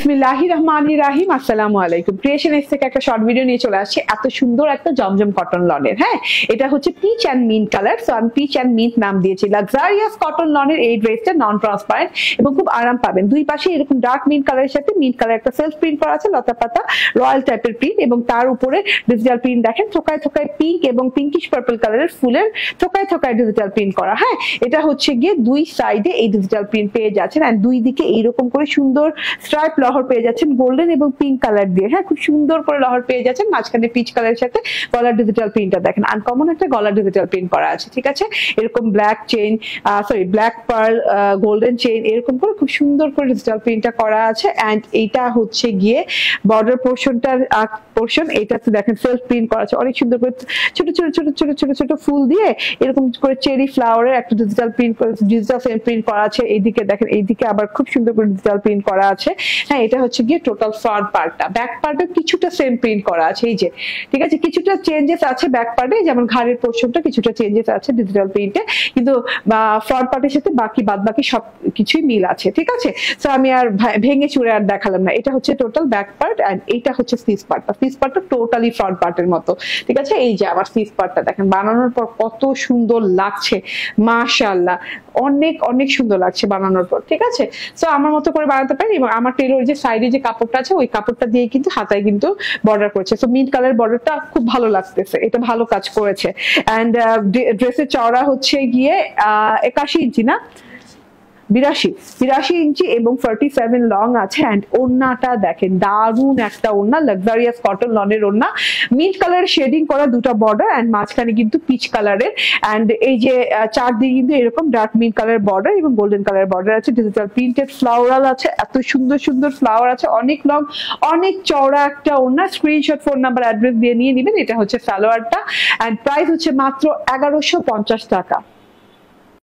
বিসমিল্লাহির রহমানির রহিম। আসসালামু আলাইকুম। ক্রিয়েশন এস থেকে একটা শর্ট ভিডিও নিয়ে চলে আসছে, এত সুন্দর একটা জমজম কটন লনের। হ্যাঁ, এটা হচ্ছে peach and mint colour, so আমি পিচ অ্যান্ড মিন্ট নাম দিয়েছি। লাক্সারিয়াস কটন লনের এই ড্রেসটা নন ট্রান্সপারেন্ট এবং খুব আরাম পাবেন। দুই পাশে এরকম ডার্ক মিন্ট কালারের সাথে মিন্ট কালার একটা সেলফ প্রিন্ট করা আছে, লতা পাতা রয়্যাল টাইপের প্রিন্ট, এবং তার উপরে ডিজিটাল প্রিন্ট দেখেন, থোকায় থোকায় পিঙ্ক এবং পিঙ্কিশ পার্পল কালারের ফুলের থোকায় থোকায় ডিজিটাল প্রিন্ট করা। হ্যাঁ, এটা হচ্ছে গিয়ে দুই সাইডে এই ডিজিটাল প্রিন্ট পেয়ে যাচ্ছেন, আর দুই দিকে এইরকম করে সুন্দর স্ট্রাইপ লহর পেয়ে যাচ্ছেন গোল্ডেন এবং পিঙ্ক কালার দিয়ে। হ্যাঁ, খুব সুন্দর করে লহর পেয়ে যাচ্ছেন, মাঝখানে পিচ কালারের সাথে গলার ডিজিটাল প্রিন্টটা দেখেন, আনকমন একটা গলার ডিজিটাল প্রিন্ট করা আছে। ঠিক আছে, এরকম black chain, black pearl golden chain, এরকম করে খুব সুন্দর করে ডিজিটাল প্রিন্টটা করা আছে। এন্ড এইটা হচ্ছে গিয়ে বর্ডার পোর্শনটার পোর্শন, এইটাতে দেখেন সেলফ প্রিন্ট করা আছে অনেক সুন্দর করে, ছোট ছোট ছোট ছোট ছোট ছোট ফুল দিয়ে এরকম করে চেরি ফ্লাওয়ারের একটা ডিজিটাল প্রিন্ট, ডিজিটাল প্রিন্ট করা আছে। এইদিকে দেখেন, এইদিকে আবার খুব সুন্দর করে ডিজিটাল প্রিন্ট করা আছে। হ্যাঁ, এটা হচ্ছে গিয়ে টোটাল ফ্রন্ট পার্টটা। ব্যাক পার্টে কিছুটা সেম প্রিন্ট করা আছে, এই যে। ঠিক আছে, কিছুটা চেঞ্জেস আছে ব্যাক পার্টে, যেমন ঘাড়ের পোর্শনটা কিছুটা চেঞ্জেস আছে ডিজিটাল প্রিন্টে, কিন্তু ফ্রন্ট পার্টের সাথে বাদ বাকি সব কিছুই মিল আছে। ঠিক আছে, তো আমি আর ভেঙে চুরে আর দেখালাম না। এটা হচ্ছে টোটাল ব্যাক পার্ট, এন্ড এইটা হচ্ছে স্লিভস পার্টটা। স্লিভস পার্টটা টোটালি ফ্রন্ট পার্টের মতো। ঠিক আছে, এই যে আমার স্লিভস পার্টটা দেখেন, বানানোর পর কত সুন্দর লাগছে, মাশাআল্লাহ, অনেক অনেক সুন্দর লাগছে বানানোর পর। ঠিক আছে, তো আমার মতো করে বানাতে পারি, এবং আমার টেলর যে সাইডে যে কাপড়টা আছে ওই কাপড়টা দিয়ে কিন্তু হাতায় কিন্তু বর্ডার করেছে। তো মিন্ট কালার বর্ডারটা খুব ভালো লাগতেছে, এটা ভালো কাজ করেছে। এন্ড ড্রেসের চওড়া হচ্ছে গিয়ে 81 ইঞ্চি না 82 ইঞ্চি এবং 47 লং আছে। এন্ড ওড়নাটা দেখেন, দারুন একটা ওড়না, লাক্সারিয়াস কটন লনের ওড়না, মিন্ট কালার শেডিং করা দুটো বর্ডার, এন্ড মাঝখানে কিন্তু পিচ কালারের, এন্ড এই যে চারদিকে কিন্তু এরকম ডার্ক মিন্ট কালার বর্ডার এবং গোল্ডেন কালার বর্ডার আছে। ডিজিটাল প্রিন্টেড ফ্লাওরাল আছে, এত সুন্দর সুন্দর ফ্লাওয়ার আছে, অনেক লং অনেক চওড়া একটা ওড়না। স্ক্রিনশট, ফোন নাম্বার, অ্যাড্রেস দিয়ে নিয়ে নেবেন। এটা হচ্ছে সালোয়ারটা, এন্ড প্রাইস হচ্ছে মাত্র 1150 টাকা।